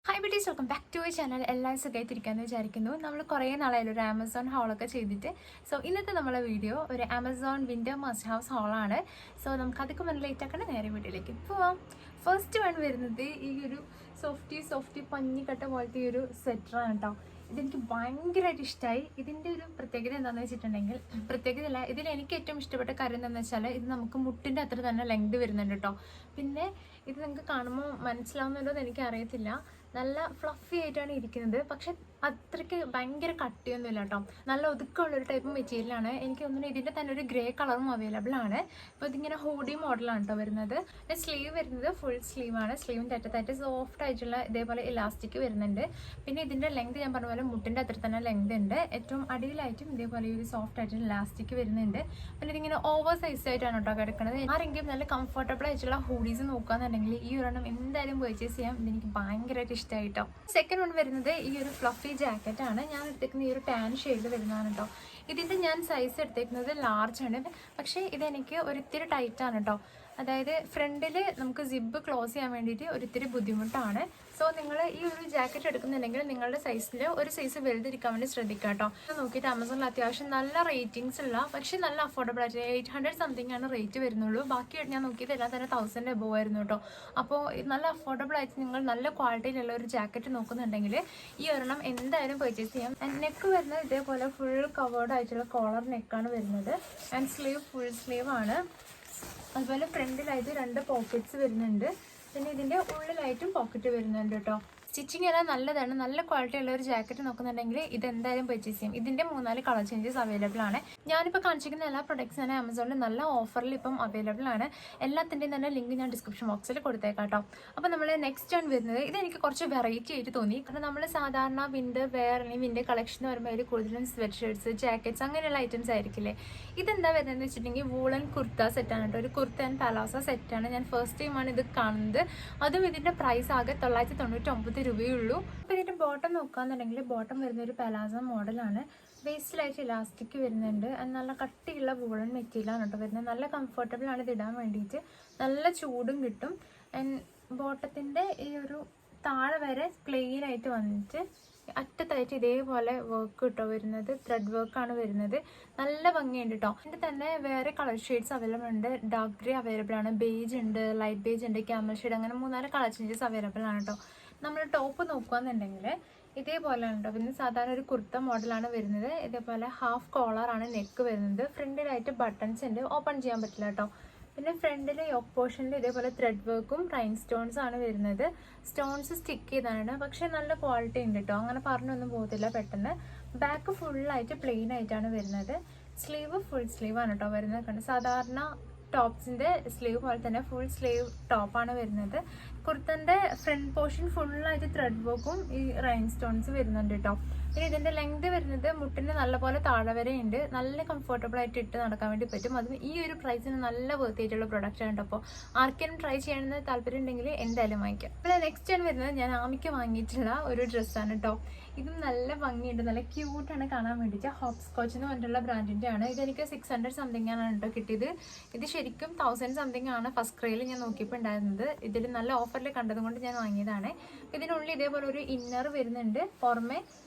Hi beauties, welcome back to channel. എല്ലാവരും സുഖമായിട്ടിരിക്കാമെന്ന് വിചാരിക്കുന്നു. നമ്മൾ കുറേ നാളായാലും ഒരു ആമസോൺ ഹോളൊക്കെ ചെയ്തിട്ട്. സോ ഇന്നത്തെ നമ്മളെ വീഡിയോ ഒരു ആമസോൺ വിൻ്റർ മസ്റ്റ് ഹൗസ് ഹോളാണ്. സോ നമുക്ക് അതൊക്കെ ലേറ്റ് ആക്കണം, നേരെ വീഡിയോയിലേക്ക് പോവാം. ഫസ്റ്റ് വൺ വരുന്നത് ഈ ഒരു സോഫ്റ്റി പഞ്ഞിക്കട്ട പോലത്തെ ഈ ഒരു സ്വെറ്ററാണ് കേട്ടോ. ഇതെനിക്ക് ഭയങ്കരമായിട്ട് ഇഷ്ടമായി. ഇതിൻ്റെ ഒരു പ്രത്യേകത എന്താണെന്ന് വെച്ചിട്ടുണ്ടെങ്കിൽ, പ്രത്യേകതയല്ല, ഇതിൽ എനിക്ക് ഏറ്റവും ഇഷ്ടപ്പെട്ട കാര്യം എന്താണെന്ന് വെച്ചാൽ ഇത് നമുക്ക് മുട്ടിൻ്റെ അത്ര തന്നെ ലെങ്ത് വരുന്നുണ്ട് കേട്ടോ. പിന്നെ ഇത് നിങ്ങൾക്ക് കാണുമ്പോൾ മനസ്സിലാവുന്നുണ്ടോ എന്ന് എനിക്കറിയത്തില്ല, നല്ല ഫ്ലഫി ആയിട്ടാണ് ഇരിക്കുന്നത്. പക്ഷെ അത്രയ്ക്ക് ഭയങ്കര കട്ടിയൊന്നുമില്ല കേട്ടോ. നല്ല ഒതുക്കമുള്ളൊരു ടൈപ്പ് മെറ്റീരിയലാണ്. എനിക്ക് തോന്നുന്നു ഇതിൻ്റെ തന്നെ ഒരു ഗ്രേ കളറും അവൈലബിൾ ആണ്. അപ്പോൾ ഇതിങ്ങനെ ഹൂഡി മോഡലാണ് കേട്ടോ വരുന്നത്. സ്ലീവ് വരുന്നത് ഫുൾ സ്ലീവാണ്. സ്ലീവിൻ്റെ അറ്റത്തായിട്ട് സോഫ്റ്റ് ആയിട്ടുള്ള ഇതേപോലെ ഇലാസ്റ്റിക് വരുന്നുണ്ട്. പിന്നെ ഇതിൻ്റെ ലെങ്ത് ഞാൻ പറഞ്ഞ പോലെ മുട്ടിൻ്റെ അത്ര തന്നെ ലെങ്ത് ഉണ്ട്. ഏറ്റവും അടിയിലായിട്ടും ഇതേപോലെ ഒരു സോഫ്റ്റ് ആയിട്ടുള്ള ഇലാസ്റ്റിക് വരുന്നുണ്ട്. പിന്നെ ഇതിങ്ങനെ ഓവർ സൈസ് ആയിട്ടാണ് കേട്ടോ കിടക്കുന്നത്. ആരെങ്കിലും നല്ല കംഫർട്ടബിൾ ആയിട്ടുള്ള ഹൂഡീസ് നോക്കുകയെന്നുണ്ടെങ്കിൽ ഈ ഒരെണ്ണം എന്തായാലും പർച്ചേസ് ചെയ്യാം. ഇതെനിക്ക് ഭയങ്കരമായിട്ട് ഇഷ്ടമായിട്ടോ. സെക്കൻഡ് വൺ വരുന്നത് ഈ ഒരു ഫ്ലഫി ജാക്കറ്റ് ആണ്. ഞാൻ എടുത്തേക്കുന്ന ഈ ഒരു ടാൻ ഷെയ്ഡ് വരുന്നതാണ് കേട്ടോ. ഇതിൻ്റെ ഞാൻ സൈസ് എടുത്തേക്കുന്നത് ലാർജ് ആണ്. പക്ഷേ ഇതെനിക്ക് ഒരിത്തിരി ടൈറ്റാണ് കേട്ടോ. അതായത് ഫ്രണ്ടിൽ നമുക്ക് സിബ് ക്ലോസ് ചെയ്യാൻ വേണ്ടിയിട്ട് ഒരിത്തിരി ബുദ്ധിമുട്ടാണ്. സോ നിങ്ങൾ ഈ ഒരു ജാക്കറ്റ് എടുക്കുന്നുണ്ടെങ്കിൽ നിങ്ങളുടെ സൈസിൽ ഒരു സൈസ് വലുതിരിക്കാൻ വേണ്ടി ശ്രദ്ധിക്കുക കേട്ടോ. നോക്കിയിട്ട് ആമസോണിൽ അത്യാവശ്യം നല്ല റേറ്റിംഗ്സ് ഉള്ള, പക്ഷേ നല്ല അഫോർഡബിൾ ആയിട്ട് 800 സംതിങ് ആണ് റേറ്റ് വരുന്നുള്ളൂ. ബാക്കി ഞാൻ നോക്കിയത് എല്ലാം തന്നെ 1000 എബോവ് ആയിരുന്നു കേട്ടോ. അപ്പോൾ നല്ല അഫോർഡബിൾ ആയിട്ട് നിങ്ങൾ നല്ല ക്വാളിറ്റിയിലുള്ള ഒരു ജാക്കറ്റ് നോക്കുന്നുണ്ടെങ്കിൽ ഈ ഒരെണ്ണം എന്തായാലും പർച്ചേസ് ചെയ്യാം. നെക്ക് വരുന്നത് ഇതേപോലെ ഫുൾ കവേർഡ് ആയിട്ടുള്ള കോളർ നെക്കാണ് വരുന്നത്. ആൻഡ് സ്ലീവ് ഫുൾ സ്ലീവ് ആണ്. അതുപോലെ ഫ്രണ്ടിലായിട്ട് 2 പോക്കറ്റ്സ് വരുന്നുണ്ട്. പിന്നെ ഇതിൻ്റെ ഉള്ളിലായിട്ടും പോക്കറ്റ് വരുന്നുണ്ട് കേട്ടോ. സ്റ്റിച്ചിങ് എല്ലാം നല്ലതാണ്. നല്ല ക്വാളിറ്റി ഉള്ള ഒരു ജാക്കറ്റ് നോക്കുന്നുണ്ടെങ്കിൽ ഇതെന്തായാലും പർച്ചേസ് ചെയ്യും. ഇതിൻ്റെ 3-4 കളർ ചേഞ്ചസ് അവൈലബിൾ ആണ്. ഞാനിപ്പോൾ കാണിച്ചിരിക്കുന്ന എല്ലാ പ്രൊഡക്ട്സും തന്നെ ആമസോണിൽ നല്ല ഓഫറിൽ ഇപ്പം അവൈലബിൾ ആണ്. എല്ലാത്തിൻ്റെയും തന്നെ ലിങ്ക് ഞാൻ ഡിസ്ക്രിപ്ഷൻ ബോക്സിൽ കൊടുത്തേക്കാം കേട്ടോ. അപ്പോൾ നമ്മൾ നെക്സ്റ്റ് ആണ് വരുന്നത്. ഇതെനിക്ക് കുറച്ച് വെറൈറ്റി ആയിട്ട് തോന്നി. കാരണം നമ്മൾ സാധാരണ വിൻ്റർ വെയർ അല്ലെങ്കിൽ വിൻ്റർ കളക്ഷൻ എന്ന് പറയുമ്പോൾ അതിൽ കൂടുതലും സ്വെറ്റ് ഷർട്ട്സ്, ജാക്കറ്റ്സ് അങ്ങനെയുള്ള ഐറ്റംസ് ആയിരിക്കില്ലേ. ഇതെന്താ വരുന്നതെന്ന് വെച്ചിട്ടുണ്ടെങ്കിൽ വൂളൻ കുർത്ത സെറ്റാണ് കേട്ടോ. ഒരു കുർത്ത ആൻഡ് പലാസോ സെറ്റാണ്. ഞാൻ ഫസ്റ്റ് ടൈമാണ് ഇത് കാണുന്നത്. അതും ഇതിൻ്റെ പ്രൈസ് ആകെ 999 രൂപയുള്ളൂ. അപ്പോൾ ഇതിൻ്റെ ബോട്ടം നോക്കുകയാണെന്നുണ്ടെങ്കിൽ ബോട്ടം വരുന്ന ഒരു പലാസോ മോഡലാണ്. വേസ്റ്റിലായിട്ട് ഇലാസ്റ്റിക് വരുന്നുണ്ട്. നല്ല കട്ടിയുള്ള വൂളൻ മെറ്റീരിയലാണ് കേട്ടോ വരുന്നത്. നല്ല കംഫർട്ടബിൾ ആണ് ഇത് ഇടാൻ വേണ്ടിയിട്ട്. നല്ല ചൂടും കിട്ടും. ആൻഡ് ബോട്ടത്തിൻ്റെ ഈ ഒരു താഴെ വരെ പ്ലെയിൻ ആയിട്ട് വന്നിട്ട് അറ്റത്തായിട്ട് ഇതേപോലെ വർക്ക് കേട്ടോ വരുന്നത്. ത്രെഡ് വർക്കാണ് വരുന്നത്. നല്ല ഭംഗിയുണ്ട് കേട്ടോ. ഇതിൻ്റെ തന്നെ വേറെ കളർ ഷെയ്ഡ്സ് അവൈലബിൾ ഉണ്ട്. ഡാർക്ക് ഗ്രേ അവൈലബിൾ ആണ്, ബേജ് ഉണ്ട്, ലൈറ്റ് ബേജ് ഉണ്ട്, ക്യാമൽ ഷെയ്ഡ്, അങ്ങനെ 3-4 കളർ ചേഞ്ചസ് അവൈലബിൾ ആണ് കേട്ടോ. നമ്മൾ ടോപ്പ് നോക്കുകയെന്നുണ്ടെങ്കിൽ ഇതേപോലെയാണ് കേട്ടോ. പിന്നെ സാധാരണ ഒരു കുർത്ത മോഡലാണ് വരുന്നത്. ഇതേപോലെ ഹാഫ് കോളറാണ് നെക്ക് വരുന്നത്. ഫ്രണ്ടിലായിട്ട് ബട്ടൺസ് ഉണ്ട്, ഓപ്പൺ ചെയ്യാൻ പറ്റില്ല കേട്ടോ. പിന്നെ ഫ്രണ്ടിൽ യോക്ക് പോർഷനിൽ ഇതേപോലെ ത്രെഡ് വർക്കും റൈൻ സ്റ്റോൺസ് ആണ് വരുന്നത്. സ്റ്റോൺസ് സ്റ്റിക്ക് ചെയ്താണ്, പക്ഷെ നല്ല ക്വാളിറ്റി ഉണ്ട് കേട്ടോ. അങ്ങനെ പറഞ്ഞൊന്നും പോകത്തില്ല പെട്ടെന്ന്. ബാക്ക് ഫുള്ളായിട്ട് പ്ലെയിൻ ആയിട്ടാണ് വരുന്നത്. സ്ലീവ് ഫുൾ സ്ലീവ് ആണ് കേട്ടോ വരുന്നത്. കണ്ട് സാധാരണ ടോപ്സിൻ്റെ സ്ലീവ് പോലെ തന്നെ ഫുൾ സ്ലീവ് ടോപ്പാണ് വരുന്നത്. കുർത്തൻ്റെ ഫ്രണ്ട് പോർഷൻ ഫുള്ളായിട്ട് ത്രെഡ് വർക്കും ഈ റൈൻ സ്റ്റോൺസ് വരുന്നുണ്ട് കേട്ടോ. പിന്നെ ഇതിൻ്റെ ലെങ്ത് വരുന്നത് മുട്ടിന് നല്ലപോലെ താഴെ വരെ ഉണ്ട്. നല്ല കംഫർട്ടബിൾ ആയിട്ട് ഇട്ട് നടക്കാൻ വേണ്ടി പറ്റും. അതും ഈ ഒരു പ്രൈസിന് നല്ല വർത്ത് ആയിട്ടുള്ള പ്രൊഡക്റ്റ് ആണ് കേട്ടോ. അപ്പോൾ ആർക്കെങ്കിലും ട്രൈ ചെയ്യണമെന്ന് താല്പര്യം ഉണ്ടെങ്കിൽ എന്തായാലും വാങ്ങിക്കാം. പിന്നെ നെക്സ്റ്റ് ആണ് വരുന്നത് ഞാൻ ആമിക്ക് വാങ്ങിയിട്ടുള്ള ഒരു ഡ്രസ്സാണ് കേട്ടോ. ഇതും നല്ല ഭംഗിയുണ്ട്, നല്ല ക്യൂട്ടാണ് കാണാൻ വേണ്ടിയിട്ട്. ഹോപ്പ് സ്കോച്ച് എന്ന് പറഞ്ഞിട്ടുള്ള ബ്രാൻഡിൻ്റെ ആണ്. ഇതെനിക്ക് 600 സംതിങ് ആണ് കേട്ടോ കിട്ടിയത്. ഇത് ശരിക്കും 1000 സംതിങ് ആണ് ഫസ്റ്റ് ക്രൈയിൽ ഞാൻ നോക്കിയപ്പോൾ ഉണ്ടായിരുന്നത്. ഇതിൽ നല്ല ഓഫറിൽ കണ്ടതുകൊണ്ട് ഞാൻ വാങ്ങിയതാണ്. ഇതിനുള്ളിൽ ഇതേപോലെ ഒരു ഇന്നർ വരുന്നുണ്ട്, പുറമെ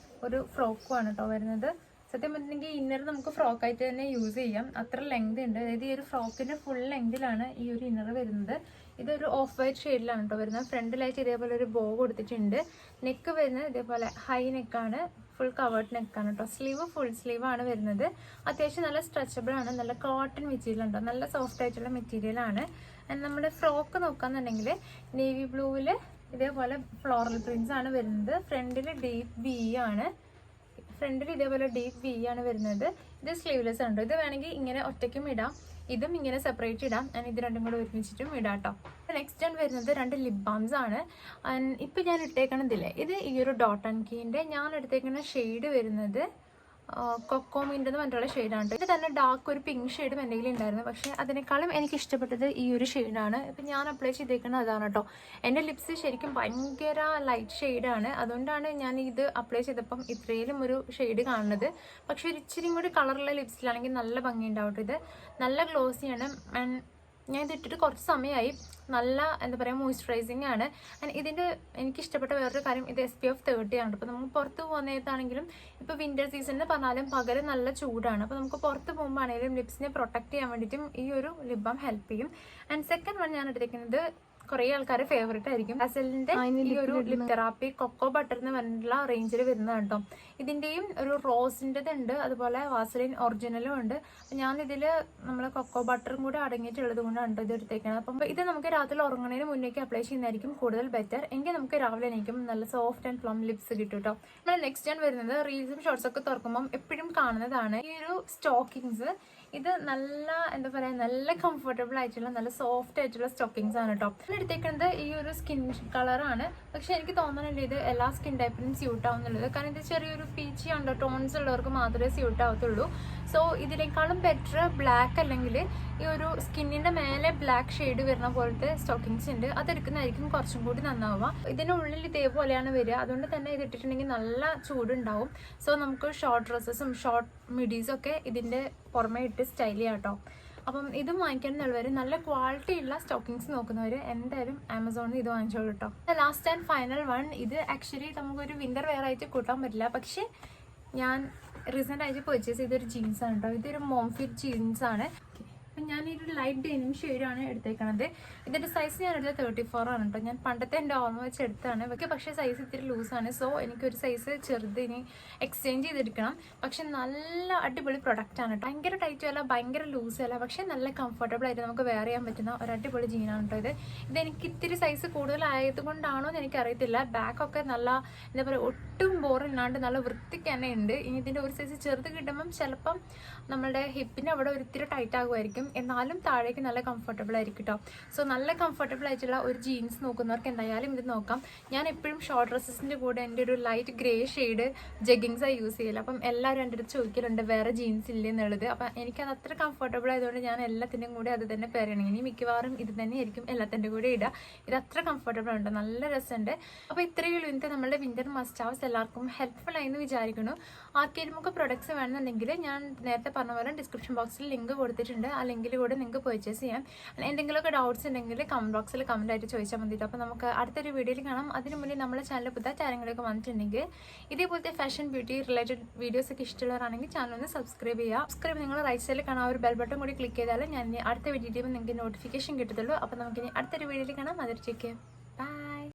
ഒരു ഫ്രോക്കും ആണ് കേട്ടോ വരുന്നത്. സത്യം പറഞ്ഞിട്ടുണ്ടെങ്കിൽ ഇന്നർ നമുക്ക് ഫ്രോക്കായിട്ട് തന്നെ യൂസ് ചെയ്യാം, അത്ര ലെങ്ത് ഉണ്ട്. അതായത് ഈ ഒരു ഫ്രോക്കിൻ്റെ ഫുൾ ലെങ്തിലാണ് ഈ ഒരു ഇന്നർ വരുന്നത്. ഇതൊരു ഓഫ് വൈറ്റ് ഷെയ്ഡിലാണ് കേട്ടോ വരുന്നത്. ഫ്രണ്ടിലായിട്ട് ഇതേപോലെ ഒരു ബോ കൊടുത്തിട്ടുണ്ട്. നെക്ക് വരുന്നത് ഇതേപോലെ ഹൈ നെക്കാണ്, ഫുൾ കവേർഡ് നെക്കാണ് കേട്ടോ. സ്ലീവ് ഫുൾ സ്ലീവ് ആണ് വരുന്നത്. അത്യാവശ്യം നല്ല സ്ട്രെച്ചബിൾ ആണ്, നല്ല കോട്ടൺ മെറ്റീരിയൽ ഉണ്ടോ, നല്ല സോഫ്റ്റ് ആയിട്ടുള്ള മെറ്റീരിയലാണ്. നമ്മുടെ ഫ്രോക്ക് നോക്കുകയെന്നുണ്ടെങ്കിൽ നേവി ബ്ലൂവിൽ ഇതേപോലെ ഫ്ലോറൽ പ്രിൻസ് ആണ് വരുന്നത്. ഫ്രണ്ടിൽ ഡീപ്പ് വി ആണ്, ഫ്രണ്ടിൽ ഇതേപോലെ ഡീപ്പ് വി ആണ് വരുന്നത്. ഇത് സ്ലീവ്ലെസ് ആണ്. ഇത് വേണമെങ്കിൽ ഇങ്ങനെ ഒറ്റയ്ക്കും ഇടാം, ഇതും ഇങ്ങനെ സെപ്പറേറ്റ് ഇടാം. ഞാൻ ഇത് രണ്ടും കൂടെ ഒരുമിച്ചിട്ടും ഇടാം കേട്ടോ. നെക്സ്റ്റ് ആണ് വരുന്നത് 2 ലിപ് ബാംസ് ആണ്. ഇപ്പം ഞാൻ ഇട്ടേക്കണതില്ലേ, ഇത് ഈ ഒരു ഡോട്ട് ആൻഡ് കീൻ്റെ ഞാൻ എടുത്തേക്കുന്ന ഷെയ്ഡ് വരുന്നത് കൊക്കോമിൻ്റെ എന്ന് പറഞ്ഞിട്ടുള്ള ഷെയ്ഡാണ്. ഇത് തന്നെ ഡാർക്ക് ഒരു പിങ്ക് ഷെയ്ഡും എൻ്റെ കയ്യിൽ ഉണ്ടായിരുന്നു. പക്ഷേ അതിനേക്കാളും എനിക്ക് ഇഷ്ടപ്പെട്ടത് ഈ ഒരു ഷെയ്ഡാണ്. ഇപ്പം ഞാൻ അപ്ലൈ ചെയ്തേക്കുന്നത് അതാണ് കേട്ടോ. എൻ്റെ ലിപ്സ് ശരിക്കും ഭയങ്കര ലൈറ്റ് ഷെയ്ഡാണ്. അതുകൊണ്ടാണ് ഞാൻ ഇത് അപ്ലൈ ചെയ്തപ്പം ഇത്രയിലും ഒരു ഷെയ്ഡ് കാണുന്നത്. പക്ഷേ ഒരു ഇച്ചിരി കൂടി കളറുള്ള ലിപ്സിലാണെങ്കിൽ നല്ല ഭംഗി ഉണ്ടാവട്ടെ. ഇത് നല്ല ഗ്ലോസിയാണ്. ഞാൻ ഇതിട്ടിട്ട് കുറച്ച് സമയമായി. നല്ല എന്താ പറയുക മോയ്സ്ചറൈസിങ് ആണ്. ആൻഡ് ഇതിൻ്റെ എനിക്കിഷ്ടപ്പെട്ട വേറൊരു കാര്യം, ഇത് SPF 30 ആണ്. അപ്പോൾ നമുക്ക് പുറത്ത് പോകുന്നതാണെങ്കിലും ഇപ്പോൾ വിൻ്റർ സീസണിൽ പറഞ്ഞാലും പകരം നല്ല ചൂടാണ്. അപ്പോൾ നമുക്ക് പുറത്ത് പോകുമ്പോഴാണെങ്കിലും ലിപ്സിനെ പ്രൊട്ടക്ട് ചെയ്യാൻ വേണ്ടിയിട്ടും ഈ ഒരു ലിപ് ബാം ഹെൽപ്പ് ചെയ്യും. ആൻഡ് സെക്കൻഡ് വൺ ഞാൻ എടുത്തിരിക്കുന്നത് കുറേ ആൾക്കാരുടെ ഫേവറേറ്റ് ആയിരിക്കും, അസലിൻ്റെ ഈ ഒരു ലിപ് തെറാപ്പി കൊക്കോ ബട്ടർ എന്ന് പറഞ്ഞിട്ടുള്ള റേഞ്ചിൽ വരുന്നതാണ് കേട്ടോ. ഇതിൻ്റെയും ഒരു റോസിൻ്റെത് ഉണ്ട്, അതുപോലെ വാസലിൻ ഒറിജിനലും ഉണ്ട്. ഞാനിതിൽ നമ്മൾ കൊക്കോ ബട്ടറും കൂടെ അടങ്ങിയിട്ടുള്ളത് കൊണ്ടാണ് ഇത് എടുത്തേക്കുന്നത്. അപ്പം ഇത് നമുക്ക് രാത്രി ഉറങ്ങുന്നതിന് മുന്നേക്ക് അപ്ലൈ ചെയ്യുന്നതായിരിക്കും കൂടുതൽ ബെറ്റർ. എങ്കിൽ നമുക്ക് രാവിലെ എനിക്കും നല്ല സോഫ്റ്റ് ആൻഡ് പ്ലം ലിപ്സ് കിട്ടും കേട്ടോ. നമ്മൾ നെക്സ്റ്റ് ആണ് വരുന്നത്, റീൽസും ഷോർട്സൊക്കെ തുറക്കുമ്പം എപ്പോഴും കാണുന്നതാണ് ഈ ഒരു സ്റ്റോക്കിങ്സ്. ഇത് നല്ല എന്താ പറയുക, നല്ല കംഫർട്ടബിൾ ആയിട്ടുള്ള നല്ല സോഫ്റ്റ് ആയിട്ടുള്ള സ്റ്റോക്കിങ്സ് ആണ് കേട്ടോ. എടുത്തേക്കുന്നത് ഈ ഒരു സ്കിൻ കളറാണ്. പക്ഷെ എനിക്ക് തോന്നുന്നില്ല ഇത് എല്ലാ സ്കിൻ ടൈപ്പിനും സ്യൂട്ട് ആവുന്നുള്ളത്. കാരണം ഇത് ചെറിയൊരു പീച്ചി അണ്ടർ ടോൺസ് ഉള്ളവർക്ക് മാത്രമേ സ്യൂട്ട് ആവത്തുള്ളൂ. സോ ഇതിനേക്കാളും ബെറ്റർ ബ്ലാക്ക് അല്ലെങ്കിൽ ഈ ഒരു സ്കിന്നിൻ്റെ മേലെ ബ്ലാക്ക് ഷെയ്ഡ് വരുന്ന പോലത്തെ സ്റ്റോക്കിങ്സ് ഉണ്ട്, അതെടുക്കുന്നതായിരിക്കും കുറച്ചും കൂടി നന്നാവുക. ഇതിനുള്ളിൽ ഇതേപോലെയാണ് വരിക, അതുകൊണ്ട് തന്നെ ഇത് ഇട്ടിട്ടുണ്ടെങ്കിൽ നല്ല ചൂടുണ്ടാവും. സോ നമുക്ക് ഷോർട്ട് ഡ്രസ്സസും ഷോർട്ട് മിഡീസും ഒക്കെ ഇതിൻ്റെ പുറമെ ഇട്ട് സ്റ്റൈൽ ചെയ്യാം കേട്ടോ. അപ്പം ഇതും വാങ്ങിക്കണമെന്നുള്ളവർ, നല്ല ക്വാളിറ്റി ഉള്ള സ്റ്റോക്കിങ്സ് നോക്കുന്നവർ എന്തായാലും ആമസോണിൽ ഇത് വാങ്ങിച്ചോളൂ കേട്ടോ. ലാസ്റ്റ് ആൻഡ് ഫൈനൽ വൺ, ഇത് ആക്ച്വലി നമുക്കൊരു വിൻ്റർ വെയർ ആയിട്ട് കൂട്ടാൻ പറ്റില്ല, പക്ഷേ ഞാൻ റീസെൻ്റ് ആയിട്ട് പർച്ചേസ് ചെയ്തൊരു ജീൻസാണ് കേട്ടോ. ഇതൊരു മോംഫിറ്റ് ജീൻസാണ്. അപ്പം ഞാൻ ഈ ഒരു ലൈറ്റ് ഡെനിം ഷെയ്ഡാണ് എടുത്തേക്കണത്. ഇതിൻ്റെ സൈസ് ഞാൻ എടുത്തത് 34 ആണ് കേട്ടോ. ഞാൻ പണ്ടത്തെ എൻ്റെ ഓർമ്മ വെച്ച് എടുത്താണ്. പക്ഷേ സൈസ് ഇത്തിരി ലൂസാണ്. സോ എനിക്കൊരു സൈസ് ചെറുത് ഇനി എക്സ്ചേഞ്ച് ചെയ്തെടുക്കണം. പക്ഷെ നല്ല അടിപൊളി പ്രൊഡക്റ്റാണ് കേട്ടോ. ഭയങ്കര ടൈറ്റും അല്ല, ഭയങ്കര ലൂസും അല്ല, പക്ഷേ നല്ല കംഫർട്ടബിൾ ആയിട്ട് നമുക്ക് വെയർ ചെയ്യാൻ പറ്റുന്ന ഒരു അടിപൊളി ജീനാണ് കേട്ടോ. ഇതെനിക്ക് ഇത്തിരി സൈസ് കൂടുതലായത് കൊണ്ടാണോ എന്ന് എനിക്കറിയത്തില്ല. ബാക്കൊക്കെ നല്ല എന്താ പറയുക, ഒട്ടും ബോറില്ലാണ്ട് നല്ല വൃത്തിക്ക് തന്നെ ഉണ്ട്. ഇനി ഇതിൻ്റെ ഒരു സൈസ് ചെറുത് കിട്ടുമ്പം ചിലപ്പം നമ്മളുടെ ഹിപ്പിന് അവിടെ ഒരിത്തിരി ടൈറ്റ് ആകുമായിരിക്കും, എന്നാലും താഴേക്ക് നല്ല കംഫർട്ടബിൾ ആയിരിക്കും കേട്ടോ. സോ നല്ല കംഫർട്ടബിൾ ആയിട്ടുള്ള ഒരു ജീൻസ് നോക്കുന്നവർക്ക് എന്തായാലും ഇത് നോക്കാം. ഞാൻ എപ്പോഴും ഷോർട്ട് ഡ്രസ്സസിൻ്റെ കൂടെ എൻ്റെ ഒരു ലൈറ്റ് ഗ്രേ ഷെയ്ഡ് ജഗ്ഗിങ്സാണ് യൂസ് ചെയ്യില്ല. അപ്പം എല്ലാവരും എൻ്റെ അടുത്ത് ചോദിക്കലുണ്ട് വേറെ ജീൻസ് ഇല്ലേ എന്നുള്ളത്. അപ്പം എനിക്കത് അത്ര കംഫർട്ടബിൾ ആയതുകൊണ്ട് ഞാൻ എല്ലാത്തിൻ്റെയും കൂടെ അത് തന്നെ പേരാണ്. ഇനി മിക്കവാറും ഇത് തന്നെയായിരിക്കും എല്ലാത്തിൻ്റെ കൂടെ ഇടുക. ഇത് അത്ര കംഫർട്ടബിൾ ഉണ്ട്, നല്ല രസമുണ്ട്. അപ്പോൾ ഇത്രയേ ഉള്ളൂ ഇന്നത്തെ നമ്മളുടെ വിൻ്റർ മസ്റ്റ് ഹൗസ്. എല്ലാവർക്കും ഹെൽപ്ഫുൾ ആയെന്ന് വിചാരിക്കുന്നു. ആർക്കെങ്കിലും ഒക്കെ പ്രൊഡക്ട്സ് വേണമെന്നുണ്ടെങ്കിൽ ഞാൻ നേരത്തെ പറഞ്ഞ പോലെ ഡിസ്ക്രിപ്ഷൻ ബോക്സിൽ ലിങ്ക് കൊടുത്തിട്ടുണ്ട്. ആ ലിങ്കിൽ കൂടെ നിങ്ങൾക്ക് പർച്ചേസ് ചെയ്യാം. എന്തെങ്കിലുമൊക്കെ ഡൗട്ട്സ് ഉണ്ടെങ്കിൽ കമൻറ്റ് ബോക്സിൽ കമൻ്റ് ആയിട്ട് ചോദിച്ചാൽ മതി. അപ്പോൾ നമുക്ക് അടുത്തൊരു വീഡിയോയിൽ കാണാം. അതിന് മുന്നേ നമ്മുടെ ചാനൽ പുതിയ കാര്യങ്ങളൊക്കെ വന്നിട്ടുണ്ടെങ്കിൽ ഇതേപോലത്തെ ഫാഷൻ ബ്യൂട്ടി റിലേറ്റഡ് വീഡിയോസ് ഒക്കെ ഇഷ്ടമുള്ളവരാണെങ്കിൽ ചാനൽ ഒന്ന് സബ്സ്ക്രൈബ് ചെയ്യുക. സബ്സ്ക്രൈബ് നിങ്ങൾ റൈറ്റ് സൈഡിൽ കാണാൻ ഒരു ബെൽ ബട്ടൺ കൂടി ക്ലിക്ക് ചെയ്താൽ ഞാൻ ഇനി അടുത്ത വീഡിയോയിൽ നിങ്ങൾക്ക് നോട്ടിഫിക്കേഷൻ കിട്ടത്തുള്ളൂ. അപ്പോൾ നമുക്കിനി അടുത്തൊരു വീഡിയോയിൽ കാണാം. അതിൽ ചെക്ക് ചെയ്യാം.